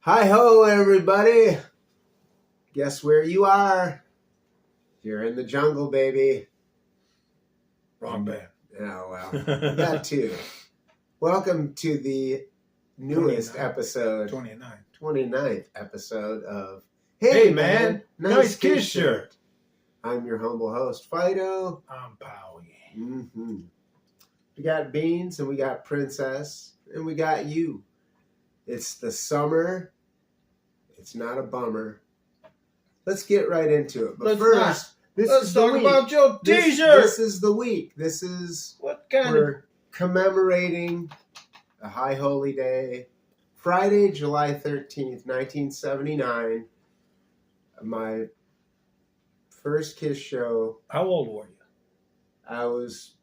Hi-ho, everybody. Guess where you are? You're in the jungle, baby. Wrong band. Oh, well. We got two. Welcome to the newest 29. episode. 29th. Episode of Hey, man. Nice kiss shirt. I'm your humble host, Fido. I'm Powie. Mm-hmm. We got Beans, and we got Princess, and we got you. It's the summer. It's not a bummer. Let's get right into it. But Let's talk about your t-shirt. This is the week. This is What kind we're commemorating a high holy day. Friday, July 13th, 1979. My first Kiss show. How old were you? I was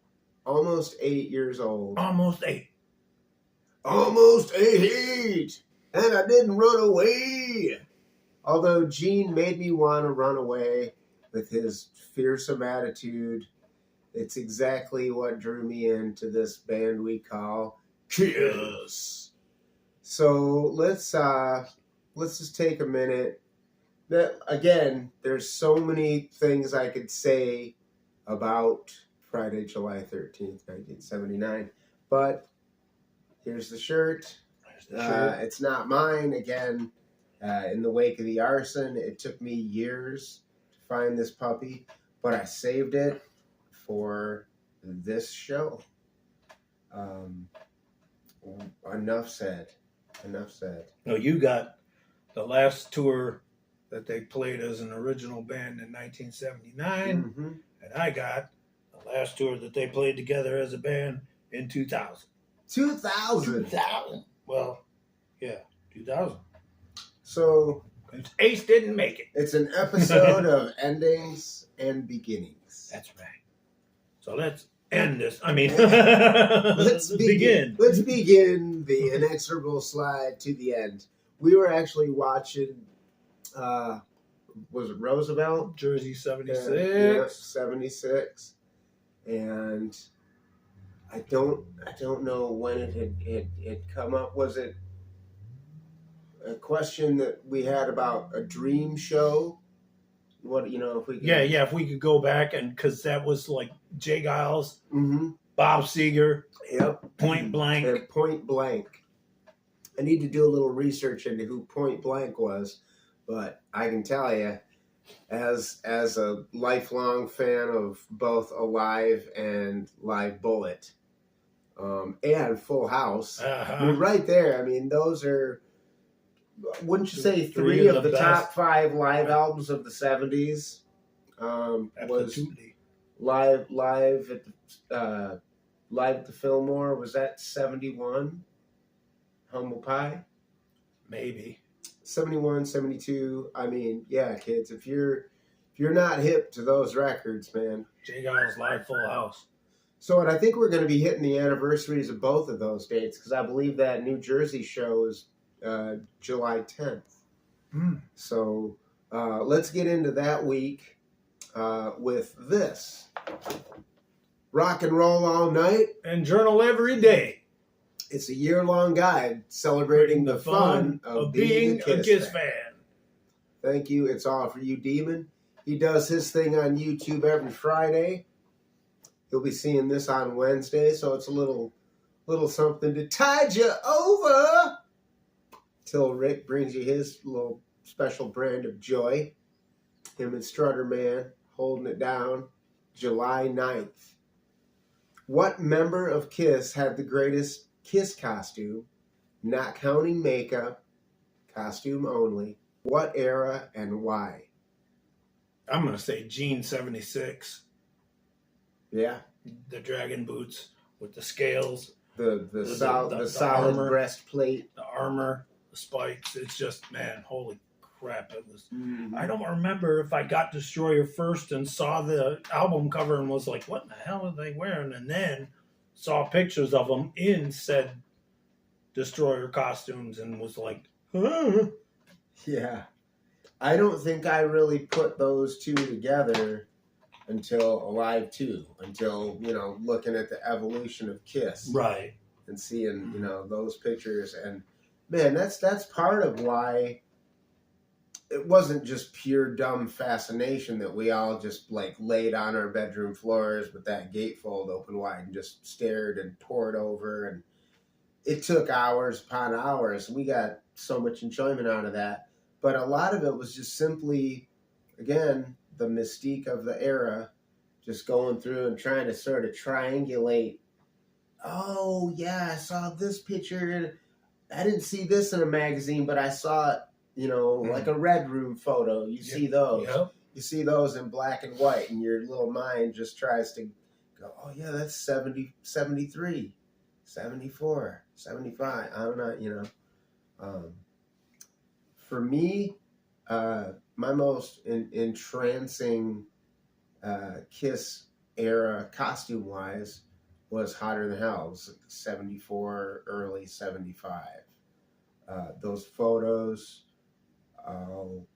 almost 8 years old. Almost 8. Almost 8! And I didn't run away. Although Gene made me want to run away with his fearsome attitude. It's exactly what drew me into this band we call Kiss. So let's just take a minute. Again, there's so many things I could say about Friday, July 13th, 1979. But here's the shirt. It's not mine. Again, in the wake of the arson, it took me years to find this puppy, but I saved it for this show. Enough said. No, you got the last tour that they played as an original band in 1979, Mm-hmm. and I got the last tour that they played together as a band in 2000. 2000. 2000. Well, yeah, 2000. So Ace didn't make it. it's an episode of endings and beginnings. That's right. So let's end this. I mean, Let's begin. Let's begin the inexorable slide to the end. We were actually watching, was it Roosevelt? Jersey 76. Yeah, 76. And I don't know when it had come up. Was it a question that we had about a dream show? What, if we could... Yeah, if we could go back, and because that was like Jay Giles, Mm-hmm. Bob Seger, Yep. Point Blank. And Point Blank. I need to do a little research into who Point Blank was, but I can tell you, as a lifelong fan of both Alive and Live Bullet, and Full House, I mean, right there, I mean, those are, wouldn't you say three of the top 5 live albums of the 70s? Was live at the Fillmore, was that 71? Humble Pie? Maybe. 71, 72. I mean, yeah, kids, if you're not hip to those records, man. Jay Giles Live Full House. So, and I think we're going to be hitting the anniversaries of both of those dates, because I believe that New Jersey show is July 10th. So let's get into that week with this. Rock and roll all night. And journal every day. It's a year-long guide celebrating the fun of being a Kiss fan. Thank you. It's all for you, Demon. He does his thing on YouTube every Friday. You'll be seeing this on Wednesday, so it's a little something to tide you over till Rick brings you his little special brand of joy. Him and Strutter Man holding it down. July 9th. What member of Kiss had the greatest Kiss costume, not counting makeup, costume only? What era and why? I'm going to say Gene 76. Yeah. The dragon boots with the scales. The solid armor, breastplate. The armor, the spikes. It's just, man, holy crap. It was. Mm-hmm. I don't remember if I got Destroyer first and saw the album cover and was like, what in the hell are they wearing? And then saw pictures of them in said Destroyer costumes and was like, huh? Yeah. I don't think I really put those two together until Alive 2, until, looking at the evolution of Kiss. Right. And seeing, those pictures. And man, that's part of why it wasn't just pure dumb fascination that we all just like laid on our bedroom floors with that gatefold open wide and just stared and poured over, and it took hours upon hours. We got so much enjoyment out of that, but a lot of it was just simply, again, the mystique of the era, just going through and trying to sort of triangulate. Oh yeah, I saw this picture. I didn't see this in a magazine, but I saw it, like a Red Room photo. You see those. Yep. You see those in black and white, and your little mind just tries to go, oh yeah, that's 70, 73, 74, 75. I don't know, For me, my most entrancing Kiss era costume-wise was Hotter Than Hell. It was 74, early 75. Those photos, I'll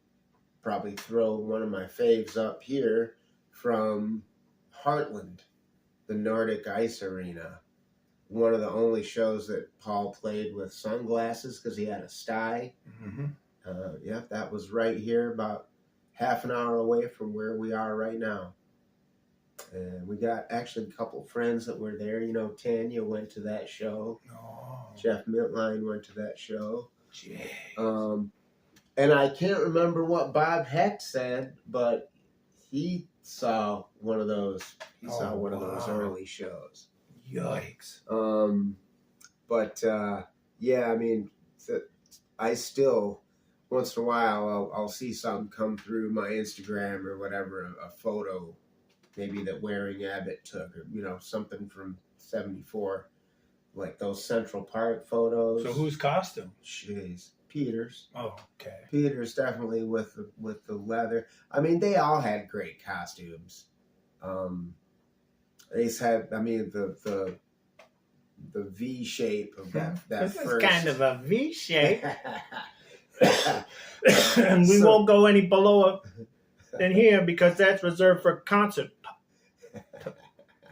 probably throw one of my faves up here from Heartland, the Nordic Ice Arena. One of the only shows that Paul played with sunglasses because he had a sty. Mm-hmm. That was right here, about half an hour away from where we are right now. And we got actually a couple friends that were there. Tanya went to that show. Oh. Jeff Mintline went to that show. Jeez. And I can't remember what Bob Heck said, but he saw one of those. He saw one of those early shows. Yikes. Yeah, I mean, I still, once in a while, I'll see something come through my Instagram or whatever, a photo maybe that Waring Abbott took, or, something from 74, like those Central Park photos. So whose costume? Jeez, Peters. Oh, okay. Peters definitely with the leather. I mean, they all had great costumes. They had, I mean, the V shape of that this first. Is kind of a V shape. And we won't go any below than here because that's reserved for concert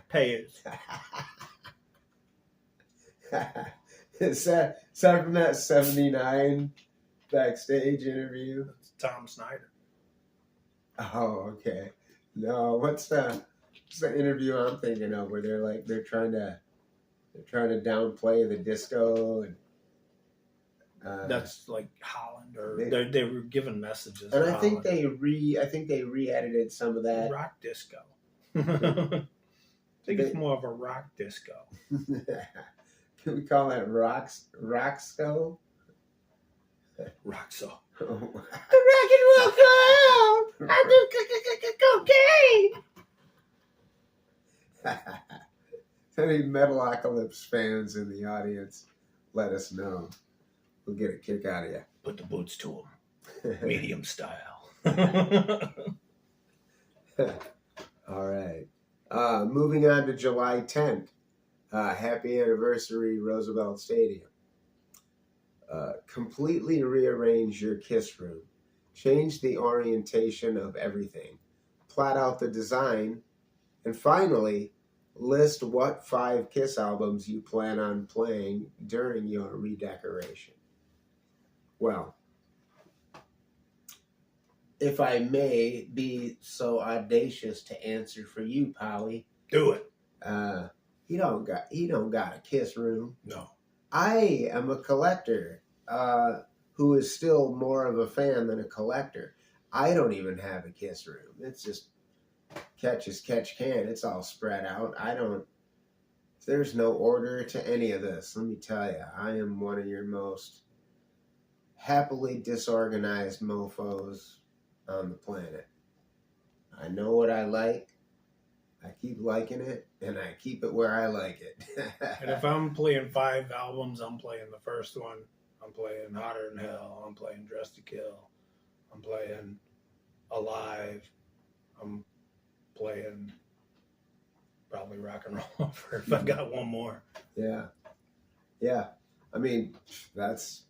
payers. Is that from that 79 backstage interview? It's Tom Snyder. Oh, okay. No, what's the interview I'm thinking of where they're trying to downplay the disco and that's like Holland, or they were given messages. And I think they re-edited some of that. Rock disco. I think it's more of a rock disco. Can we call that rocksco? Roxo. Oh. Rock and roll club. I do cocaine. Any Metalocalypse fans in the audience, let us know. We'll get a kick out of you. Put the boots to them. Medium style. All right. Moving on to July 10th. Happy anniversary, Roosevelt Stadium. Completely rearrange your Kiss room. Change the orientation of everything. Plot out the design. And finally, list what 5 Kiss albums you plan on playing during your redecoration. Well, if I may be so audacious to answer for you, Polly. Do it. He don't got a Kiss room. No. I am a collector who is still more of a fan than a collector. I don't even have a Kiss room. It's just catch as catch can. It's all spread out. There's no order to any of this. Let me tell you, I am one of your most happily disorganized mofos on the planet. I know what I like. I keep liking it, and I keep it where I like it. And if I'm playing 5 albums, I'm playing the first one. I'm playing Hotter Than Hell. I'm playing Dress to Kill. I'm playing Alive. I'm playing probably Rock and Roll if I got one more. Yeah. I mean, that's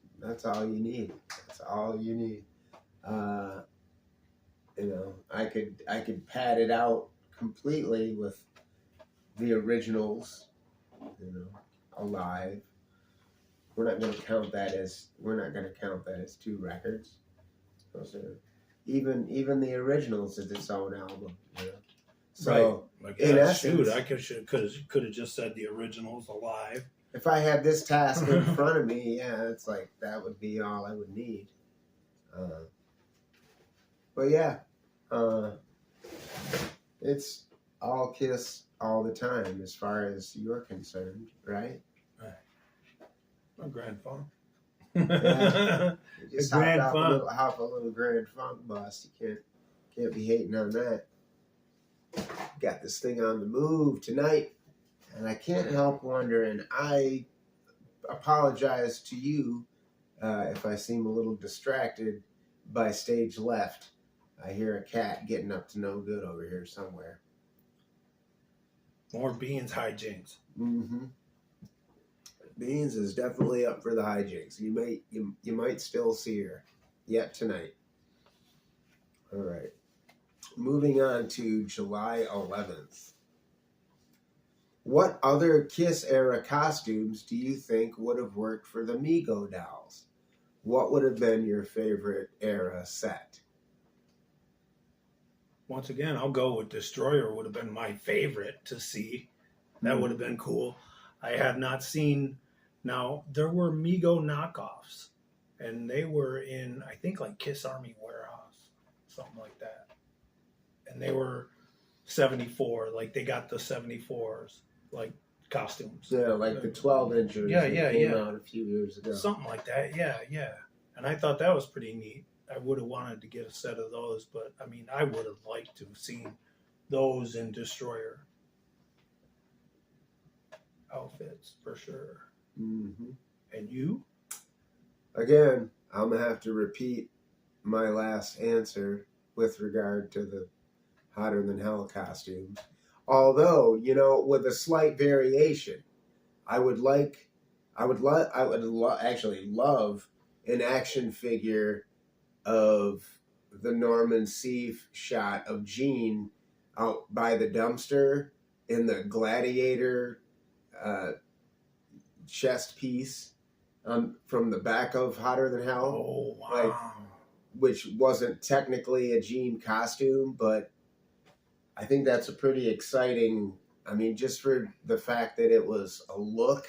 all you need. That's all you need. I could pad it out completely with the originals. Alive, we're not going to count that as 2 records. Those are even the originals is its own album. You know? So right. in essence, I could have just said the original's alive. if I had this task in front of me, yeah, it's like that would be all I would need. But yeah, it's all Kiss all the time as far as you're concerned, right? A Grand Funk. Yeah. You just Grand hop Funk. a little Grand Funk bust. You can't be hating on that. Got this thing on the move tonight, and I can't help wondering. I apologize to you if I seem a little distracted by stage left. I hear a cat getting up to no good over here somewhere. More Beans hijinks. Mm-hmm. Beans is definitely up for the hijinks. You might still see her yet tonight. All right. Moving on to July 11th. What other Kiss era costumes do you think would have worked for the Mego dolls? What would have been your favorite era set? Once again, I'll go with Destroyer would have been my favorite to see. That would have been cool. I have not seen. Now, there were Mego knockoffs, and they were in, I think, like Kiss Army Warehouse, something like that. And they were 74, like they got the 74s, like costumes. Yeah, like the 12-inchers that came out a few years ago. Something like that, yeah. And I thought that was pretty neat. I would have wanted to get a set of those, but, I mean, I would have liked to have seen those in Destroyer outfits, for sure. Mm-hmm. And you? Again, I'm going to have to repeat my last answer with regard to the Hotter Than Hell costumes. Although, with a slight variation, I would actually love an action figure of the Norman Seeff shot of Gene out by the dumpster in the Gladiator chest piece from the back of Hotter Than Hell. Oh, wow. Which wasn't technically a Gene costume, but I think that's a pretty exciting, just for the fact that it was a look,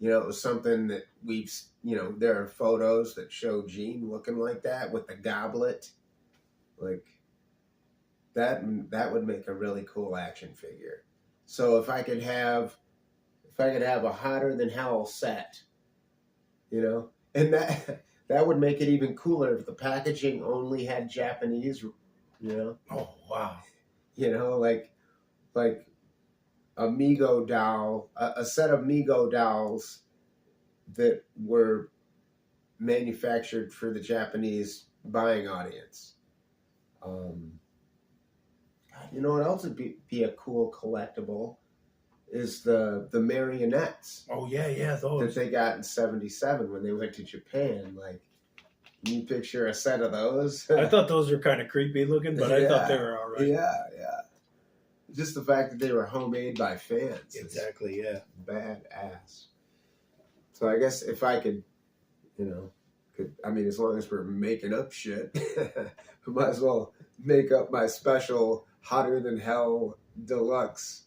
it was something that there are photos that show Gene looking like that with the goblet. Like, that would make a really cool action figure. So if I could have a Hotter Than Hell set, and that would make it even cooler if the packaging only had Japanese, Oh, wow. Like a Mego doll, a set of Mego dolls that were manufactured for the Japanese buying audience. You know what else would be a cool collectible is the marionettes. Oh, yeah, those. That they got in 77 when they went to Japan. Like, can you picture a set of those? I thought those were kind of creepy looking, but I thought they were all right. Yeah. Just the fact that they were homemade by fans. Exactly, yeah. Badass. So I guess if I could, as long as we're making up shit, I might as well make up my special Hotter Than Hell Deluxe.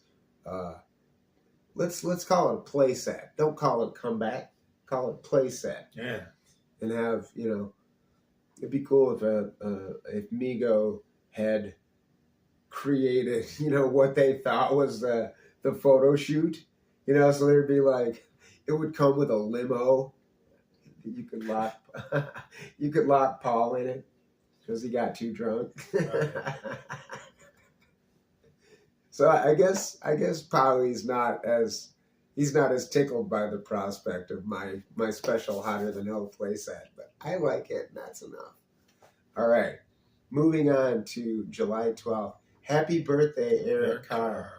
Let's call it a play set. Don't call it comeback. Call it play set. Yeah. And have, it'd be cool if Mego had created, what they thought was the photo shoot, so there'd be like, it would come with a limo. You could lock Paul in it because he got too drunk. So I guess Polly's not as tickled by the prospect of my special Hotter Than Hell playset, but I like it, and that's enough. All right, moving on to July 12th. Happy birthday, Eric Carr.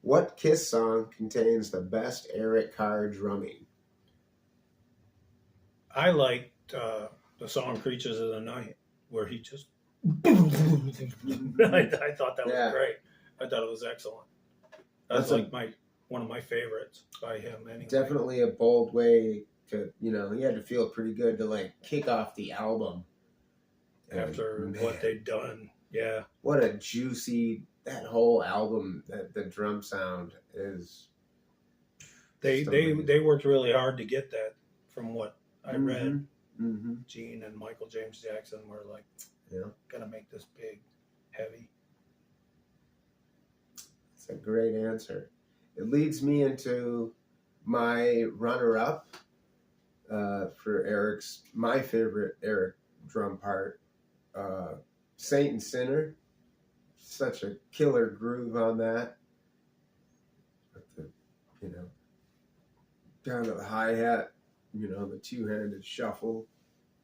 What Kiss song contains the best Eric Carr drumming? I liked the song Creatures of the Night, where he just... I thought that was great. I thought it was excellent. That's like one of my favorites by him. Anyway, definitely a bold way to, you know, he had to feel pretty good to like kick off the album after what they'd done. Yeah, what a juicy that whole album. That the drum sound is. they worked really hard to get that. From what I read, Mm-hmm. Gene and Michael James Jackson were like, gonna make this big, heavy. It's a great answer. It leads me into my runner-up for my favorite Eric drum part, Saint and Sinner. Such a killer groove on that. With the, you know, down to the hi-hat, you know, the two-handed shuffle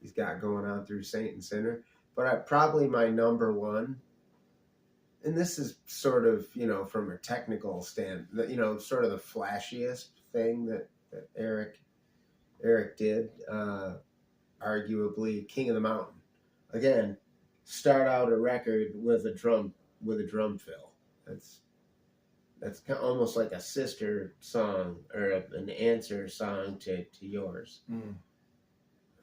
he's got going on through Saint and Sinner. But probably my number one, and this is sort of, you know, from a technical you know, sort of the flashiest thing that Eric did, arguably King of the Mountain. Again, start out a record with a drum fill. That's kind of almost like a sister song or an answer song to yours.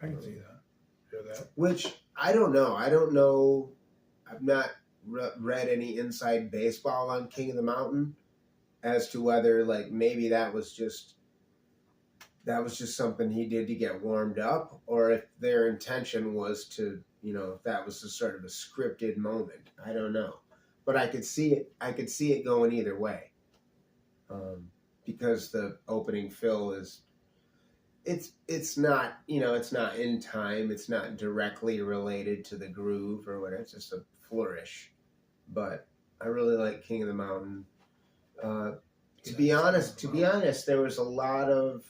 I can see that. Hear that? Which I don't know. I've not read any inside baseball on King of the Mountain as to whether like maybe that was just something he did to get warmed up, or if their intention was to, you know, if that was a sort of a scripted moment. I don't know, but I could see it going either way, because the opening fill is. It's not, you know, it's not in time. It's not directly related to the groove or whatever. It's just a flourish. But I really like King of the Mountain. To be honest, there was a lot of,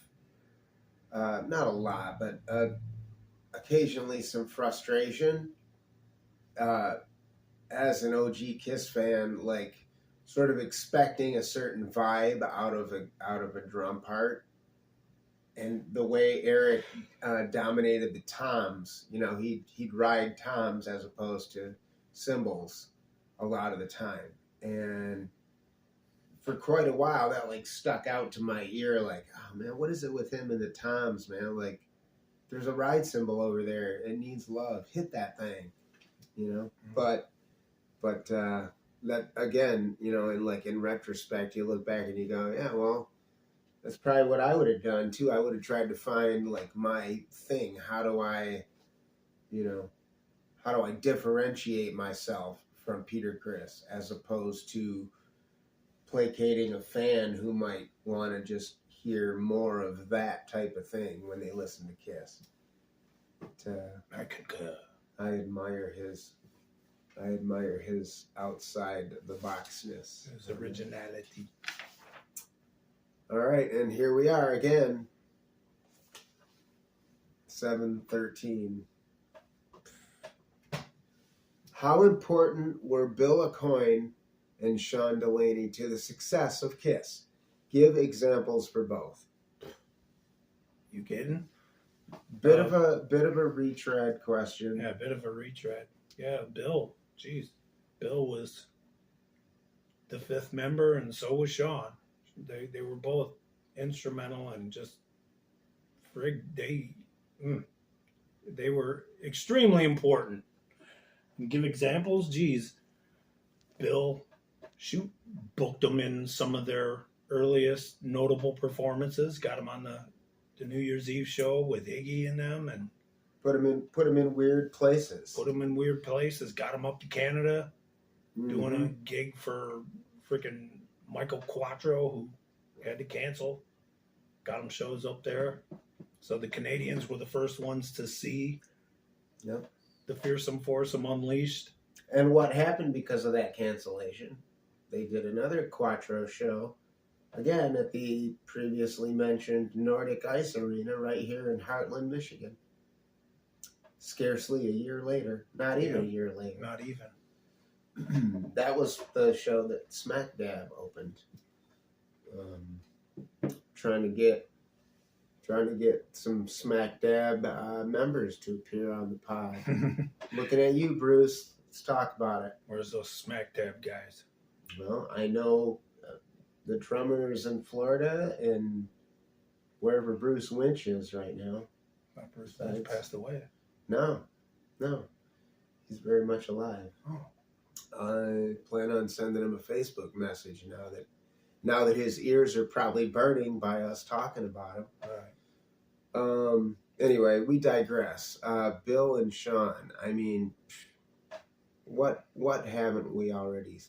not a lot, but occasionally some frustration. As an OG Kiss fan, like sort of expecting a certain vibe out of a drum part. And the way Eric dominated the toms, you know, he'd ride toms as opposed to cymbals a lot of the time. And for quite a while, that like stuck out to my ear, like, oh man, what is it with him and the toms, man? Like, there's a ride cymbal over there. It needs love. Hit that thing, you know? But that again, you know, and like in retrospect, you look back and you go, yeah, well, that's probably what I would have done too. I would have tried to find like my thing. How do I differentiate myself from Peter Criss as opposed to placating a fan who might want to just hear more of that type of thing when they listen to Kiss. But, I concur. I admire his outside the boxness. His originality. All right, and here we are again. 7:13. How important were Bill Aucoin and Sean Delaney to the success of Kiss? Give examples for both. You kidding? Bit of a retread question. Yeah, a bit of a retread. Yeah, Bill. Jeez, Bill was the fifth member, and so was Sean. They were both instrumental and just they were extremely important. And give examples, geez. Bill booked them in some of their earliest notable performances, got them on the New Year's Eve show with Iggy and them, and put them in weird places. Got them up to Canada, doing a gig for freaking Michael Quattro, who had to cancel. Got him shows up there. So the Canadians were the first ones to see the Fearsome Foursome Unleashed. And what happened because of that cancellation? They did another Quattro show, again at the previously mentioned Nordic Ice Arena right here in Heartland, Michigan. Scarcely a year later. Not even a year later. Not even. That was the show that Smack Dab opened. Trying to get some Smack Dab members to appear on the pod. Looking at you, Bruce. Let's talk about it. Where's those Smack Dab guys? Well, I know the drummers in Florida and wherever Bruce Winch is right now. Bruce Winch passed away. No. He's very much alive. Oh. I plan on sending him a Facebook message now that his ears are probably burning by us talking about him. All right. Anyway, we digress. Bill and Sean. I mean, what haven't we already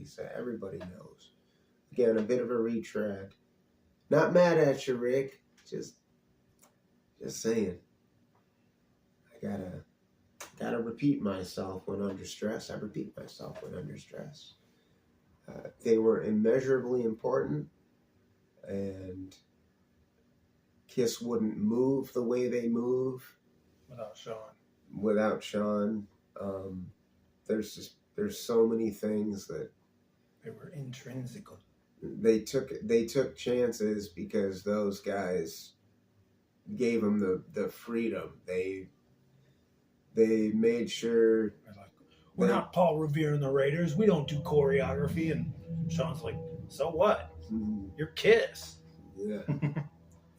said? Everybody knows. Again, a bit of a retread. Not mad at you, Rick. Just saying. I gotta repeat myself when under stress. I repeat myself when under stress. They were immeasurably important, and KISS wouldn't move the way they move without Sean. There's so many things that they were intrinsic. They took chances because those guys gave them the freedom. They made sure. We're not Paul Revere and the Raiders. We don't do choreography. And Sean's like, so what? You're KISS. Yeah.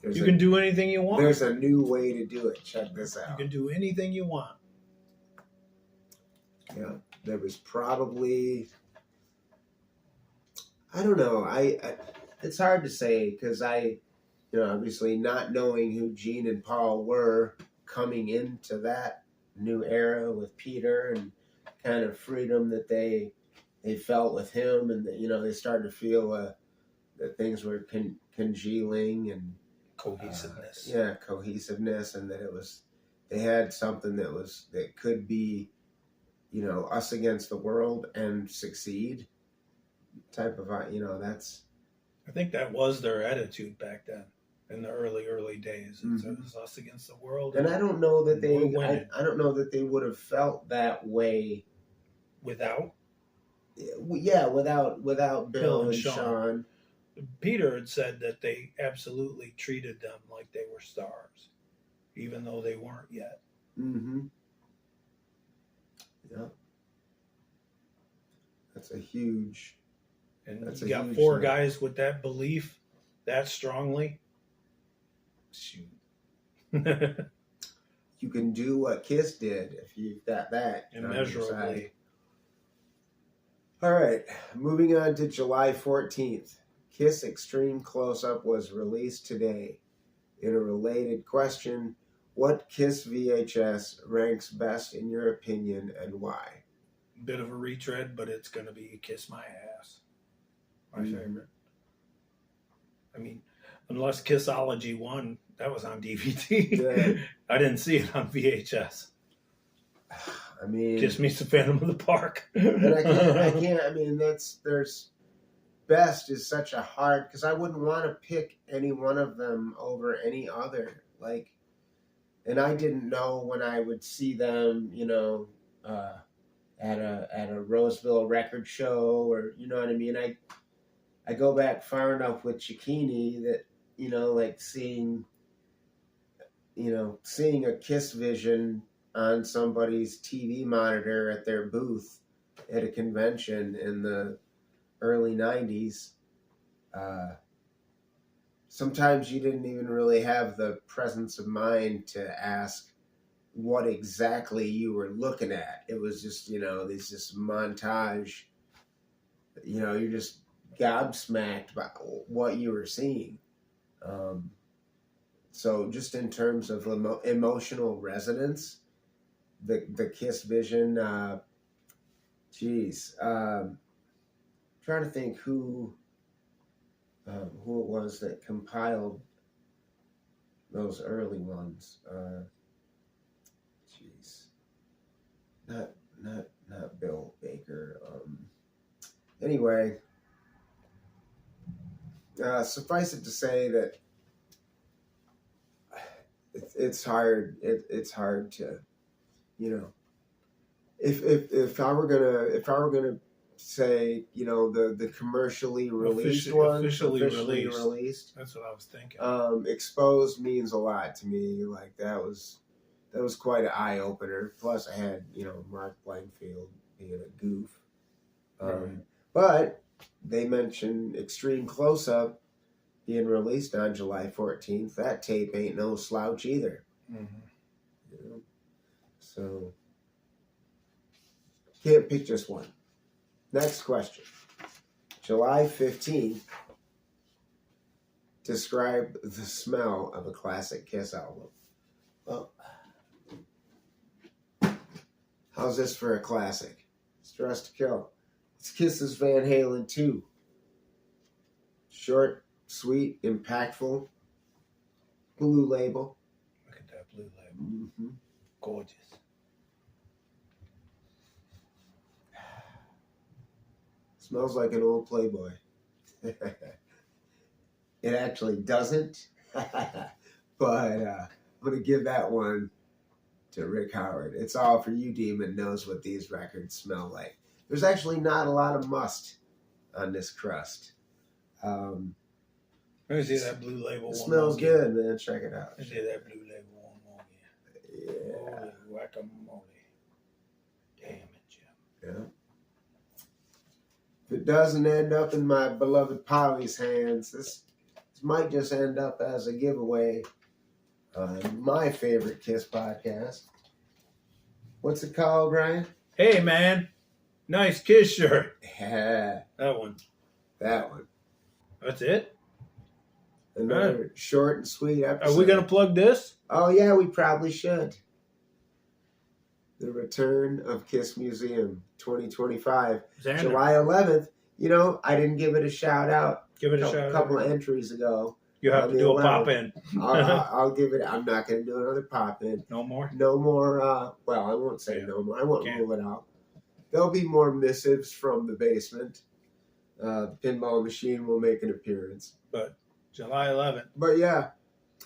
You can do anything you want. There's a new way to do it. Check this out. You can do anything you want. Yeah. There was probably, I don't know. I it's hard to say because obviously not knowing who Gene and Paul were coming into that new era with Peter and kind of freedom that they felt with him, and they started to feel that things were congealing and cohesiveness. Cohesiveness, and that they had something that could be, us against the world and succeed. Type of that's. I think that was their attitude back then. In the early days, it was us against the world, and I don't know that I don't know that they would have felt that way without Bill and Sean. Peter had said that they absolutely treated them like they were stars, even though they weren't yet. Mm-hmm. Yeah, that's a huge. And you got four guys with that belief that strongly. Shoot. You can do what KISS did if you've got that. Immeasurably. All right, moving on to July 14th. KISS Extreme Close-Up was released today. In a related question, what KISS VHS ranks best in your opinion and why? Bit of a retread, but it's going to be Kiss My Ass. My favorite. I mean, unless Kissology 1, that was on DVD. Yeah. I didn't see it on VHS. I mean, Kiss Meets the Phantom of the Park. And I can't. I mean, there's best is such a hard, because I wouldn't want to pick any one of them over any other. And I didn't know when I would see them, at a Roseville record show, or you know what I mean. I go back far enough with Chiquini that seeing a KISS vision on somebody's TV monitor at their booth at a convention in the early 90s. Sometimes you didn't even really have the presence of mind to ask what exactly you were looking at. It was just, this montage. You're just gobsmacked by what you were seeing. So just in terms of emotional resonance, the KISS vision, trying to think who it was that compiled those early ones. Not Bill Baker. Anyway, suffice it to say that it's hard. It's hard to, if I were gonna say, the commercially released ones, officially released. That's what I was thinking. Exposed means a lot to me. That was quite an eye opener. Plus, I had Mark Blankfield being a goof. Right. But they mention Extreme Close-Up being released on July 14th. That tape ain't no slouch either. Mm-hmm. You know? So, can't pick just one. Next question. July 15th. Describe the smell of a classic Kiss album. Well, how's this for a classic? It's Dressed to Kill. It's Kiss's Van Halen 2. Short, sweet, impactful. Blue label. Look at that blue label. Mm-hmm. Gorgeous. Smells like an old Playboy. It actually doesn't. But I'm going to give that one to Rick Howard. It's all for you, Demon knows what these records smell like. There's actually not a lot of must on this crust. Let me see that blue label. It smells good, man. Check it out. Let me see that blue label one more again. Yeah. Holy guacamole. Damn it, Jim. Yeah. If it doesn't end up in my beloved Polly's hands, this might just end up as a giveaway on my favorite Kiss podcast. What's it called, Brian? Hey, man. Nice Kiss shirt. Yeah, That one. that one. That's it? Another short and sweet episode. Are we going to plug this? Oh, yeah, we probably should. The Return of Kiss Museum 2025. Xander. July 11th. You know, I didn't give it a shout out. Give it a shout out. A couple of entries ago. You have to do a pop in. I'll give it. I'm not going to do another pop in. No more? No more. Well, I won't say no more. I won't rule it out. There'll be more missives from the basement. The pinball machine will make an appearance. But July 11th. But yeah.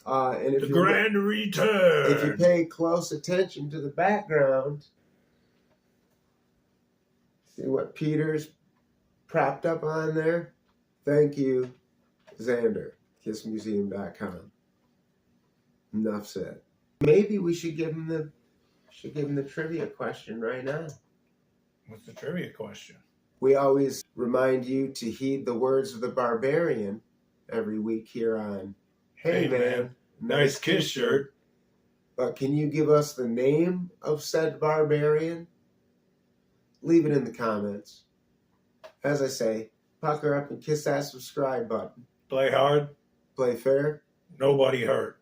And if The grand return. If you pay close attention to the background, see what Peter's propped up on there? Thank you, Xander. KissMuseum.com. Enough said. Maybe we should give him the trivia question right now. What's the trivia question? We always remind you to heed the words of the barbarian every week here on Hey Man, nice Kiss shirt. But can you give us the name of said barbarian? Leave it in the comments. As I say, pucker up and kiss that subscribe button. Play hard. Play fair. Nobody hurt.